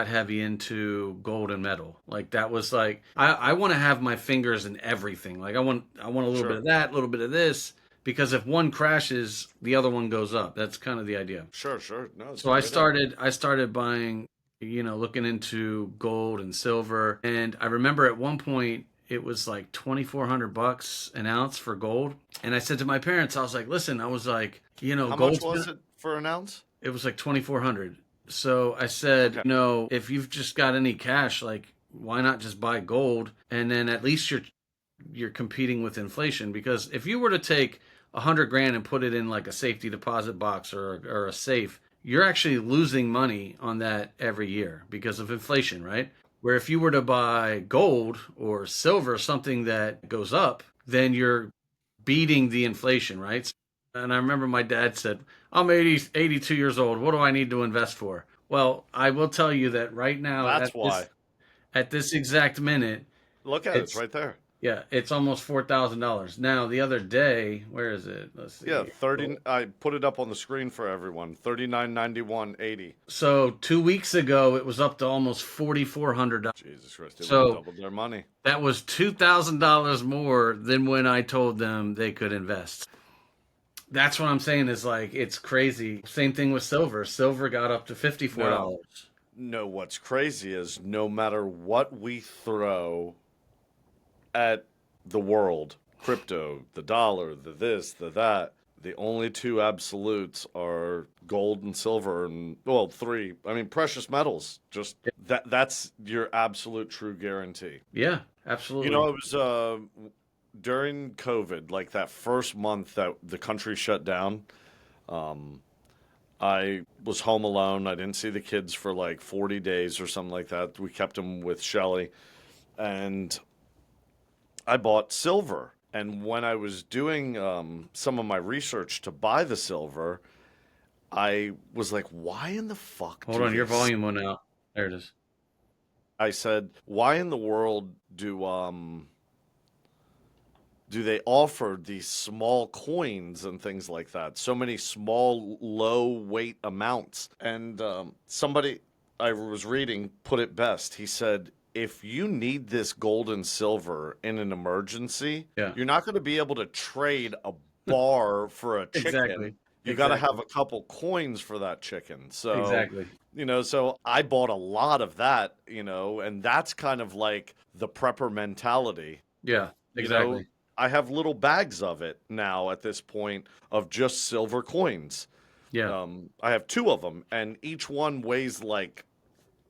B: heavy into gold and metal. Like that was like I want to have my fingers in everything. Like I want a little bit
A: Sure.
B: of that, a little bit of this, because if one crashes, the other one goes up. That's kind of the idea.
A: Sure, sure. No, it's a
B: So I
A: great idea.
B: started I started buying, looking into gold and silver, and I remember at one point it was like $2,400 an ounce for gold. And I said to my parents, I was like, "Listen, I was like,
A: How much
B: gold's
A: was
B: gonna."
A: it for an ounce?
B: It was like 2,400. So I said,
A: Okay.
B: if you've just got any cash, like why not just buy gold, and then at least you're competing with inflation. Because if you were to take 100 grand and put it in like a safety deposit box or a safe, you're actually losing money on that every year because of inflation, right? Where if you were to buy gold or silver, something that goes up, then you're beating the inflation, right? And I remember my dad said, I'm 82 years old. What do I need to invest for? Well, I will tell you that right now
A: That's why.
B: at this exact minute,
A: Look at it. It's
B: it's
A: right there.
B: yeah, it's almost $4,000. Now, the other day, where is it? Let's
A: Yeah,
B: see.
A: 30. I put it up on the screen for everyone. 39.91.80.
B: So 2 weeks ago, it was up to almost $4,400.
A: Jesus Christ, they would have
B: So
A: doubled their money.
B: that was $2,000 more than when I told them they could invest. That's what I'm saying is like, it's crazy. Same thing with silver. Silver got up to
A: No,
B: $54.
A: no, what's crazy is no matter what we throw at the world, crypto, the dollar, the this, the that, the only two absolutes are gold and silver and well, three. I mean precious metals. Just that's your absolute true guarantee.
B: Yeah,
A: You know,
B: absolutely.
A: it was during COVID, like that first month that the country shut down. Um, I was home alone. I didn't see the kids for like 40 days or something like that. We kept them with Shelly, and I bought silver. And when I was doing some of my research to buy the silver, I was like, why in the fuck
B: Hold
A: do
B: on, your
A: they
B: volume went out. There it is.
A: I said, why in the world do they offer these small coins and things like that? So many small, low weight amounts. And somebody I was reading put it best. He said, if you need this gold and silver in an emergency,
B: Yeah,
A: you're not going to be able to trade a bar for a
B: exactly,
A: chicken. You got to have
B: exactly,
A: a couple coins for that chicken. So,
B: exactly.
A: so I bought a lot of that, and that's kind of like the prepper mentality.
B: Yeah,
A: You know,
B: exactly.
A: I have little bags of it now at this point of just silver coins.
B: Yeah,
A: I have two of them, and each one weighs like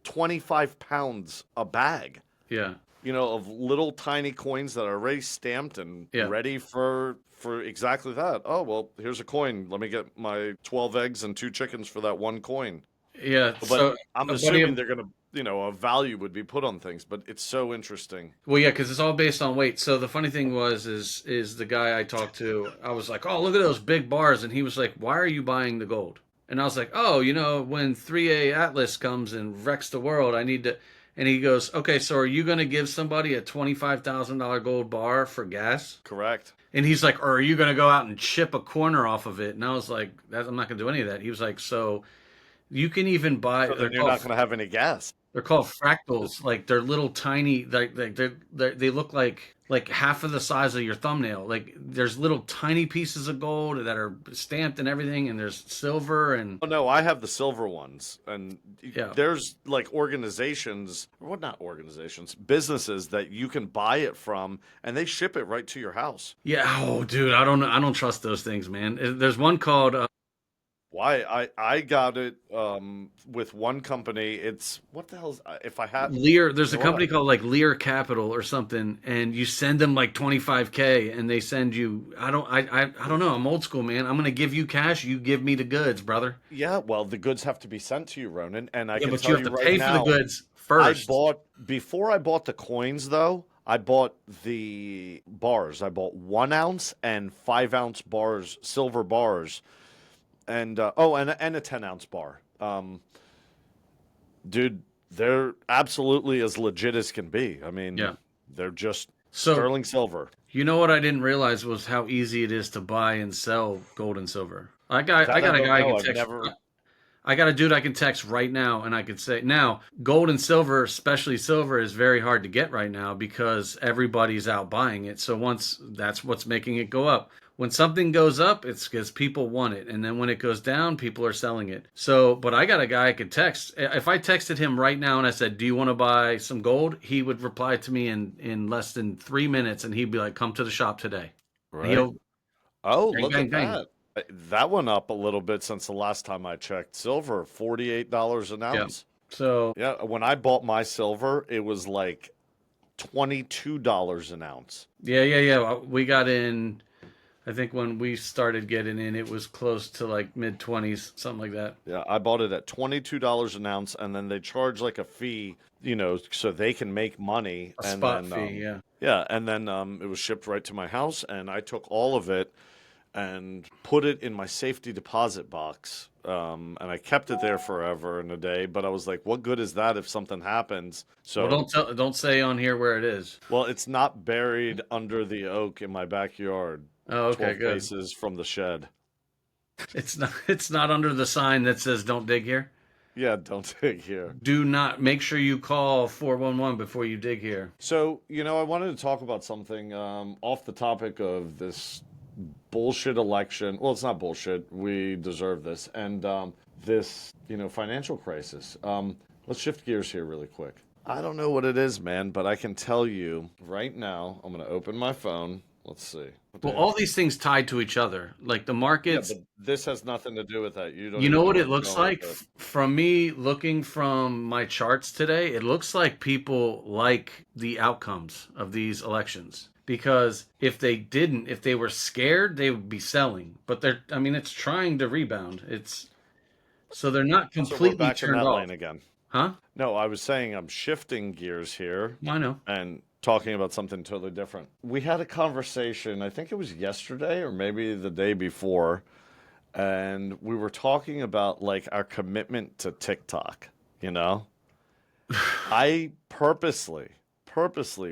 A: 25 pounds a bag,
B: yeah,
A: of little tiny coins that are already stamped and
B: yeah,
A: ready for exactly that. Oh, well, here's a coin. Let me get my 12 eggs and two chickens for that one coin.
B: yeah.
A: But
B: So
A: I'm
B: a buddy
A: assuming
B: of
A: they're going to, a value would be put on things, but it's so interesting.
B: Well, yeah, because it's all based on weight. So the funny thing is the guy I talked to. I was like, "Oh, look at those big bars," and he was like, "Why are you buying the gold?" And I was like, "Oh, when 3A Atlas comes and wrecks the world, I need to." And he goes, "Okay, so are you going to give somebody a $25,000 gold bar for gas?"
A: Correct.
B: And he's like, "Or are you going to go out and chip a corner off of it?" And I was like, I'm not going to do any of that." He was like, "So you can even buy.
A: So then you're not going to have any gas.
B: They're called fractals. Like they're little tiny. They look like half of the size of your thumbnail. Like there's little tiny pieces of gold that are stamped and everything, and there's silver and
A: Oh no, I have the silver ones, and
B: yeah,
A: there's like organizations, or what, not organizations, businesses that you can buy it from, and they ship it right to your house.
B: yeah. Oh, dude, I don't know. I don't trust those things, man. There's one called
A: Why I got it with one company. It's what the hell's if I had,
B: Lear. There's
A: you
B: a
A: know what?
B: company called like Lear Capital or something, and you send them like 25K, and they send you. I don't know. I'm old school, man. I'm gonna give you cash. You give me the goods, brother.
A: Yeah, well, the goods have to be sent to you, Ronan, and I
B: Yeah,
A: can
B: but you
A: tell
B: have
A: you
B: to
A: right
B: pay for the
A: now,
B: goods
A: I
B: first.
A: bought before I bought the coins though. I bought the bars. I bought 1 ounce and 5 ounce bars, silver bars, and and a 10 ounce bar. Dude, they're absolutely as legit as can be. I
B: Yeah.
A: mean, they're just
B: So
A: sterling silver.
B: you know what I didn't realize was how easy it is to buy and sell gold and silver. I
A: That I
B: got a
A: don't
B: guy I
A: know.
B: can
A: I've
B: text.
A: never.
B: I got a dude I can text right now, and I could say now gold and silver, especially silver, is very hard to get right now because everybody's out buying it. So once that's what's making it go up. When something goes up, it's because people want it, and then when it goes down, people are selling it. So, but I got a guy I could text. If I texted him right now and I said, "Do you want to buy some gold?" He would reply to me in less than 3 minutes, and he'd be like, "Come to the shop today."
A: Right.
B: He'll
A: Oh,
B: bang
A: look
B: bang
A: at
B: bang.
A: that. That went up a little bit since the last time I checked. Silver, $48 an
B: Yeah.
A: ounce.
B: So
A: Yeah, when I bought my silver, it was like $22 an ounce.
B: yeah. We got in. I think when we started getting in, it was close to like mid 20s, something like that.
A: Yeah, I bought it at $22 an ounce, and then they charge like a fee, so they can make money.
B: A
A: And
B: spot
A: then,
B: fee, yeah.
A: yeah, and then it was shipped right to my house, and I took all of it and put it in my safety deposit box. And I kept it there forever and a day. But I was like, what good is that if something happens?
B: Well,
A: So,
B: don't say on here where it is.
A: well, it's not buried under the oak in my backyard,
B: Oh, okay,
A: 12
B: good.
A: paces from the shed.
B: It's not under the sign that says don't dig here.
A: Yeah, don't dig here.
B: Do not make sure you call 411 before you dig here.
A: So, I wanted to talk about something off the topic of this bullshit election. Well, it's not bullshit. We deserve this. And this, financial crisis. Let's shift gears here really quick. I don't know what it is, man, but I can tell you right now. I'm going to open my phone. Let's see. What the
B: Well,
A: heck?
B: all these things tied to each other. Like the
A: Yeah,
B: markets,
A: but this has nothing to do with that. You don't
B: you know
A: even know
B: what
A: where
B: it
A: I'm
B: looks
A: going with
B: like
A: it.
B: from me looking from my charts today? It looks like people like the outcomes of these elections. Because if they didn't, if they were scared, they would be selling. But I mean, it's trying to rebound. So they're not
A: So we're
B: completely
A: back in
B: turned
A: that
B: off.
A: lane again.
B: Huh?
A: No, I was saying I'm shifting gears here
B: I know.
A: and talking about something totally different. We had a conversation, I think it was yesterday or maybe the day before, and we were talking about like our commitment to TikTok, you know? I purposely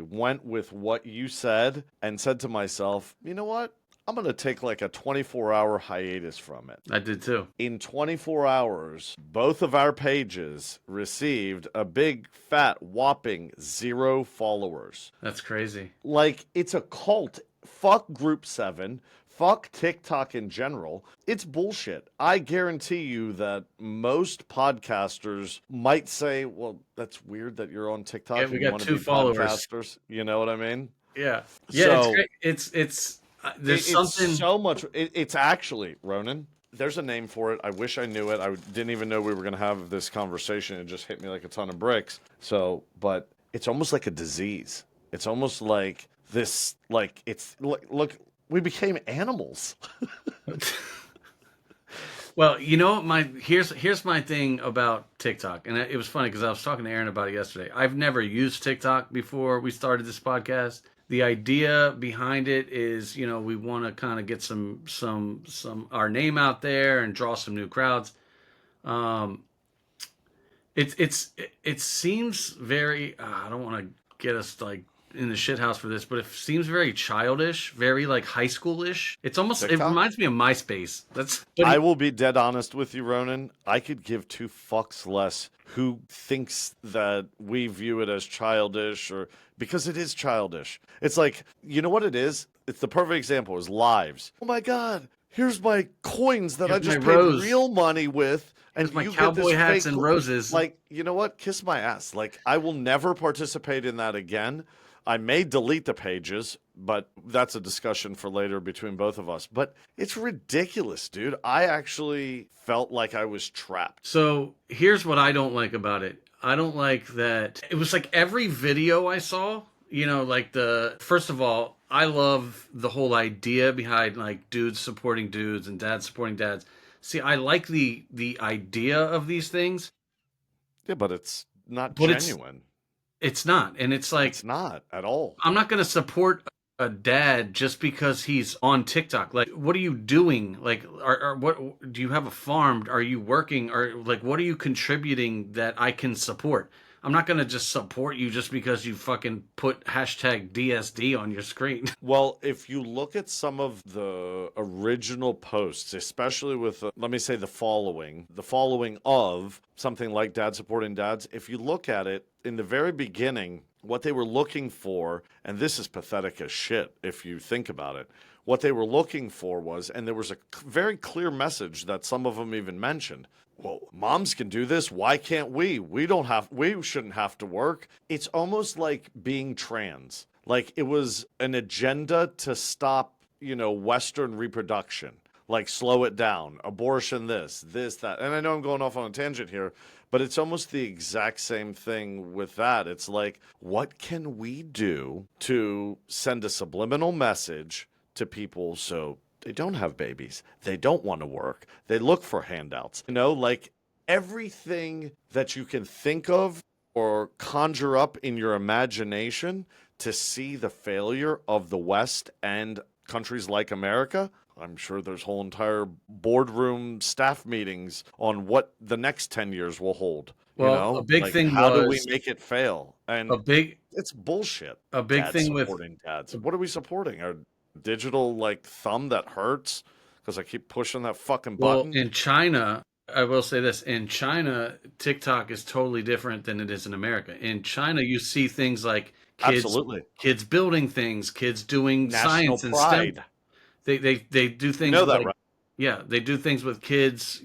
A: went with what you said and said to myself, you know what? I'm going to take like a 24-hour hiatus from it.
B: I did too.
A: In 24 hours, both of our pages received a big, fat, whopping 0 followers.
B: That's crazy.
A: Like, it's a cult. Fuck Group 7. Fuck TikTok in general. It's bullshit. I guarantee you that most podcasters might say, well, that's weird that you're on TikTok
B: Yeah,
A: and
B: we
A: you
B: got
A: want to
B: 2
A: be
B: followers.
A: podcasters. You know what I mean?
B: Yeah. Yeah, it's
A: So
B: great. It's there's
A: it's
B: something.
A: so much. It's actually, Ronan, there's a name for it. I wish I knew it. I didn't even know we were going to have this conversation. It just hit me like a ton of bricks. So, but it's almost like a disease. It's almost like this, like, it's, look, we became animals.
B: Well, you know, here's my thing about TikTok, and it was funny because I was talking to Aaron about it yesterday. I've never used TikTok before we started this podcast. The idea behind it is, you know, we want to kind of get some our name out there and draw some new crowds. Um, it seems very. I don't want to get us like in the shit house for this, but it seems very childish, very like high schoolish. It's almost it
A: TikTok?
B: reminds me of MySpace.
A: I will be dead honest with you, Ronan. I could give 2 fucks less who thinks that we view it as childish or because it is childish. It's like, you know what it is? It's the perfect example is lives. Oh my God, here's my coins that I
B: Here's
A: just
B: my
A: paid
B: rose.
A: real money with. And
B: Here's my
A: you get
B: cowboy
A: this
B: hats
A: fake
B: and roses.
A: Like, you know what? Kiss my ass. Like, I will never participate in that again. I may delete the pages, but that's a discussion for later between both of us. But it's ridiculous, dude. I actually felt like I was trapped.
B: So here's what I don't like about it. I don't like that it was like every video I saw, you know, like first of all, I love the whole idea behind like dudes supporting dudes and dads supporting dads. See, I like the idea of these things,
A: Yeah, but it's not
B: but
A: genuine.
B: it's not. And it's like
A: It's not at all.
B: I'm not going to support a dad just because he's on TikTok. Like, what are you doing? Like, what do you have a farm? Are you working? Or like, what are you contributing that I can support? I'm not going to just support you just because you fucking put hashtag DSD on your screen.
A: Well, if you look at some of the original posts, especially with, let me say, the following of something like Dad Supporting Dads, if you look at it in the very beginning, what they were looking for, and this is pathetic as shit if you think about it, what they were looking for was, and there was a very clear message that some of them even mentioned. Well, moms can do this. Why can't we? We shouldn't have to work. It's almost like being trans. Like it was an agenda to stop, Western reproduction, like slow it down, abortion, this, that. And I know I'm going off on a tangent here, but it's almost the exact same thing with that. It's like, what can we do to send a subliminal message to people so they don't have babies, they don't want to work, they look for handouts? Like everything that you can think of or conjure up in your imagination to see the failure of the West and countries like America. I'm sure there's whole entire boardroom staff meetings on what the next 10 years will hold.
B: Well, a big
A: like
B: thing
A: how do we
B: was
A: make it fail? And
B: a big
A: it's bullshit.
B: a big
A: Dads
B: thing with
A: supporting dads. What are we supporting? Our digital like thumb that hurts because I keep pushing that fucking
B: well
A: button?
B: in China. I will say this: in China, TikTok is totally different than it is in America. In China, you see things like
A: Absolutely.
B: kids building things, kids doing
A: National
B: science and STEM.
A: pride.
B: They do
A: You
B: things
A: know that,
B: like
A: right?
B: yeah, they do things with kids,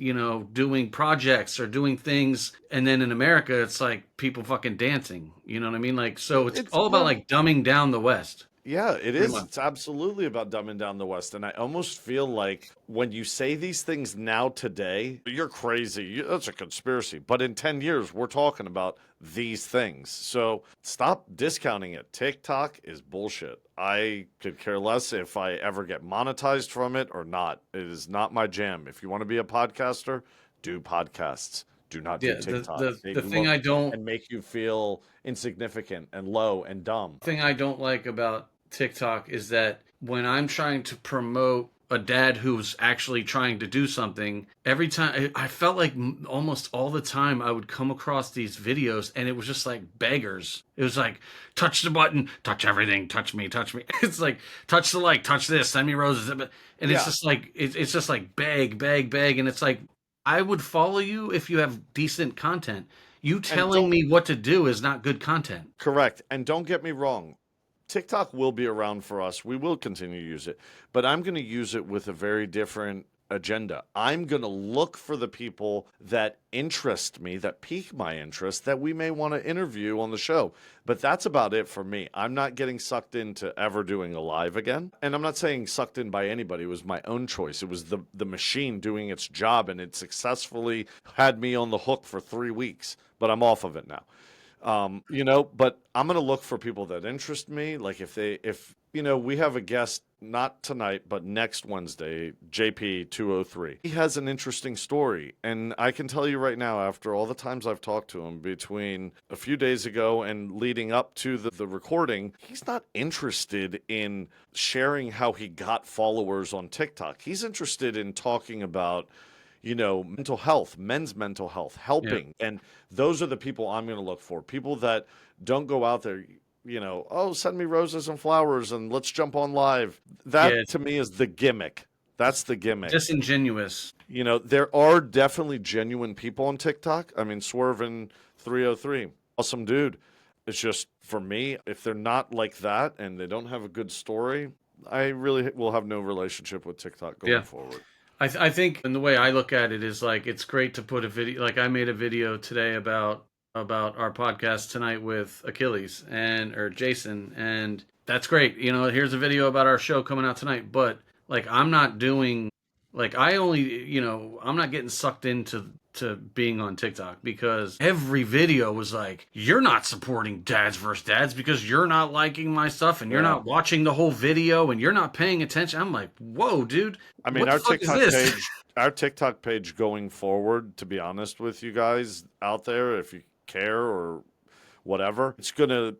B: doing projects or doing things. And then in America, it's like people fucking dancing. You know what I mean? Like, so it's all about
A: Well,
B: like dumbing down the West.
A: yeah, it
B: Pretty
A: is.
B: much.
A: It's absolutely about dumbing down the West. And I almost feel like when you say these things now today, you're crazy. That's a conspiracy. But in 10 years, we're talking about these things. So stop discounting it. TikTok is bullshit. I could care less if I ever get monetized from it or not. It is not my jam. If you want to be a podcaster, do podcasts. Do not do
B: Yeah,
A: TikTok. They
B: the thing
A: look
B: I don't
A: and make you feel insignificant and low and dumb.
B: thing I don't like about TikTok is that when I'm trying to promote a dad who's actually trying to do something, every time I felt like almost all the time I would come across these videos and it was just like beggars. It was like, touch the button, touch everything, touch me, touch me. It's like, touch the like, touch this, send me roses. And it's
A: Yeah.
B: just like, it's just like beg, beg, beg. And it's like, I would follow you if you have decent content. You
A: And
B: telling
A: don't
B: me what to do is not good content.
A: correct. And don't get me wrong. TikTok will be around for us. We will continue to use it, but I'm going to use it with a very different agenda. I'm going to look for the people that interest me, that pique my interest, that we may want to interview on the show. But that's about it for me. I'm not getting sucked into ever doing a live again. And I'm not saying sucked in by anybody. It was my own choice. It was the machine doing its job, and it successfully had me on the hook for 3 weeks, but I'm off of it now. But I'm gonna look for people that interest me. Like if we have a guest not tonight, but next Wednesday, JP 203. He has an interesting story, and I can tell you right now, after all the times I've talked to him between a few days ago and leading up to the recording, he's not interested in sharing how he got followers on TikTok. He's interested in talking about mental health, men's mental health,
B: Yeah.
A: helping. And those are the people I'm going to look for. People that don't go out there, oh, send me roses and flowers and let's jump on live.
B: Yeah.
A: That to me is the gimmick. That's the gimmick.
B: Disingenuous.
A: There are definitely genuine people on TikTok. I mean, Swervin 303, awesome dude. It's just for me, if they're not like that and they don't have a good story, I really will have no relationship with TikTok going
B: Yeah.
A: forward.
B: I think, and the way I look at it is like it's great to put a video. Like I made a video today about our podcast tonight with Achilles or Jason, and that's great. Here's a video about our show coming out tonight. But like I'm not doing like I only I'm not getting sucked into being on TikTok because every video was like, you're not supporting dads versus dads because you're not liking my stuff and you're
A: Yeah.
B: not watching the whole video and you're not paying attention. I'm like, whoa, dude.
A: I mean,
B: What the fuck is this?
A: our TikTok page going forward, to be honest with you guys out there, if you care or whatever, it's gonna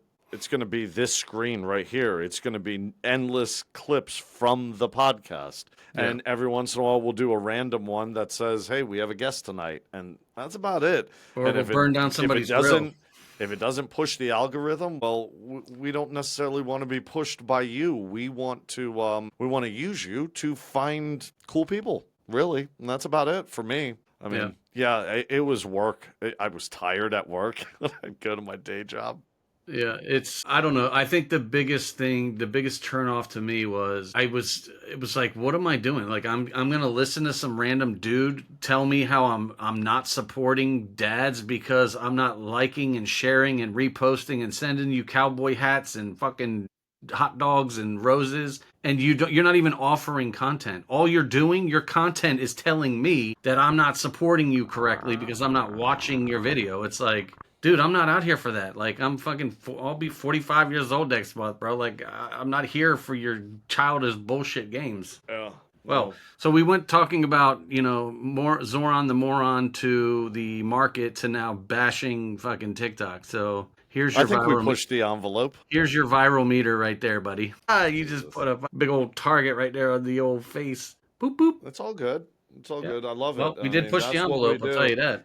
A: be this screen right here. It's gonna be endless clips from the podcast.
B: Yeah.
A: And every once in a while we'll do a random one that says, hey, we have a guest tonight, and that's about it.
B: Or
A: And
B: we'll burn down somebody's grill.
A: if it doesn't push the algorithm, well, we don't necessarily want to be pushed by you. We want to use you to find cool people, really, and that's about it for me. I mean, it was work. I was tired at work when I go to my day job.
B: Yeah, I don't know. I think the biggest turnoff to me was it was like, what am I doing? Like I'm going to listen to some random dude tell me how I'm not supporting dads because I'm not liking and sharing and reposting and sending you cowboy hats and fucking hot dogs and roses, and you're not even offering content. All you're doing, your content is telling me that I'm not supporting you correctly because I'm not watching your video. It's like, dude, I'm not out here for that. Like, I'll be 45 years old next month, bro. Like, I'm not here for your childish bullshit games.
A: Yeah.
B: Well, so we went talking about, more Zoran the moron to the market to now bashing fucking TikTok. So here's your
A: I think we pushed the envelope.
B: Here's your viral meter right there, buddy. You just put a big old target right there on the old face. Boop, boop.
A: It's all good. It's all good. I love it.
B: Well, we did push the envelope, I'll tell you that.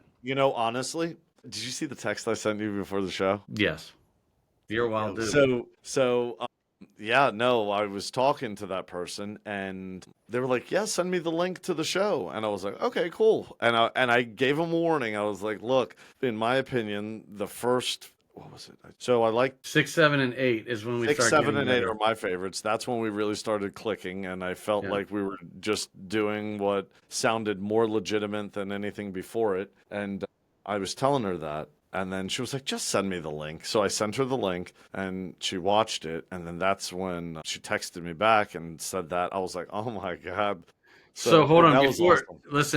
A: Honestly, did you see the text I sent you before the show?
B: Yes. You're a wild dude.
A: I was talking to that person, and they were like, "Yeah, send me the link to the show." And I was like, "Okay, cool." And I gave them a warning. I was like, "Look, in my opinion, the first what was it? So I like
B: 6, 7, and 8 is when we
A: 6,
B: start
A: 7, and 8
B: better.
A: are my favorites. That's when we really started clicking, and I felt like we were just doing what sounded more legitimate than anything before it. And I was telling her that. And then she was like, just send me the link. So I sent her the link, and she watched it. And then that's when she texted me back and said that. I was like, oh, my God.
B: So hold on.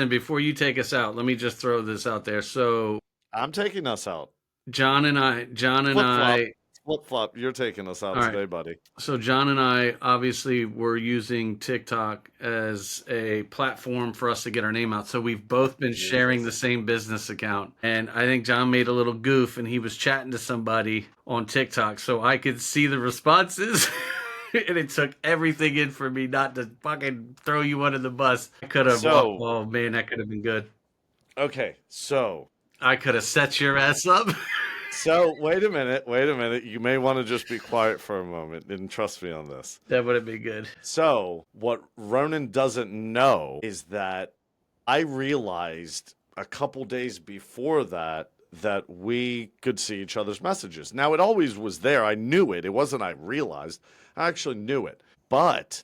B: Before you take us out, let me just throw this out there. So
A: I'm taking us out.
B: John and I.
A: Flip-flop. You're taking us out today, buddy.
B: So John and I obviously were using TikTok as a platform for us to get our name out. So we've both been sharing the same business account. And I think John made a little goof, and he was chatting to somebody on TikTok. So I could see the responses. And it took everything in for me not to fucking throw you under the bus. I could have walked.
A: So,
B: Oh man, that could have been good.
A: okay,
B: I could have set your ass up.
A: so wait a minute. You may want to just be quiet for a moment and trust me on this.
B: That would have been good.
A: So, what Ronan doesn't know is that I realized a couple days before that we could see each other's messages. Now, it always was there. I knew it. It wasn't I realized. I actually knew it. But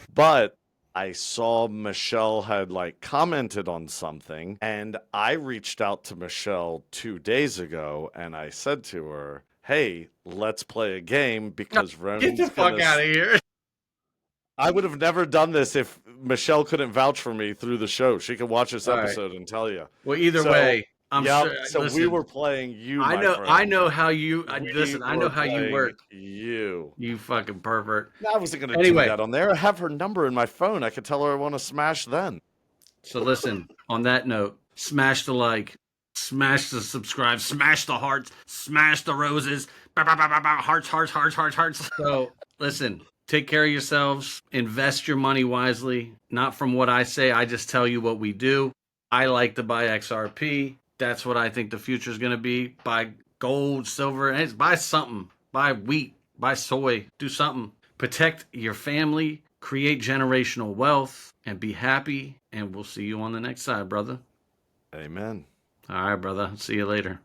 A: I saw Michelle had like commented on something, and I reached out to Michelle 2 days ago, and I said to her, "Hey, let's play a game because Ronan's
B: Get the fuck out of here.
A: I would have never done this if Michelle couldn't vouch for me through the show. She could watch this
B: All right.
A: episode and tell you.
B: Well, either
A: So,
B: way, I'm sure.
A: So
B: Listen,
A: we were playing you,
B: I
A: my
B: know.
A: friend.
B: I know how you.
A: We
B: Listen, I know
A: were
B: how you
A: playing
B: work.
A: You.
B: You fucking pervert.
A: I wasn't going to
B: Anyway.
A: do that on there. I have her number in my phone. I could tell her I want to smash then.
B: So listen, on that note, smash the like, smash the subscribe, smash the hearts, smash the roses, hearts, hearts, hearts, hearts, hearts. So listen, take care of yourselves, invest your money wisely, not from what I say, I just tell you what we do. I like to buy XRP. That's what I think the future is going to be. Buy gold, silver, and buy something. Buy wheat, buy soy, do something. Protect your family, create generational wealth, and be happy. And we'll see you on the next side, brother.
A: Amen.
B: All right, brother. See you later.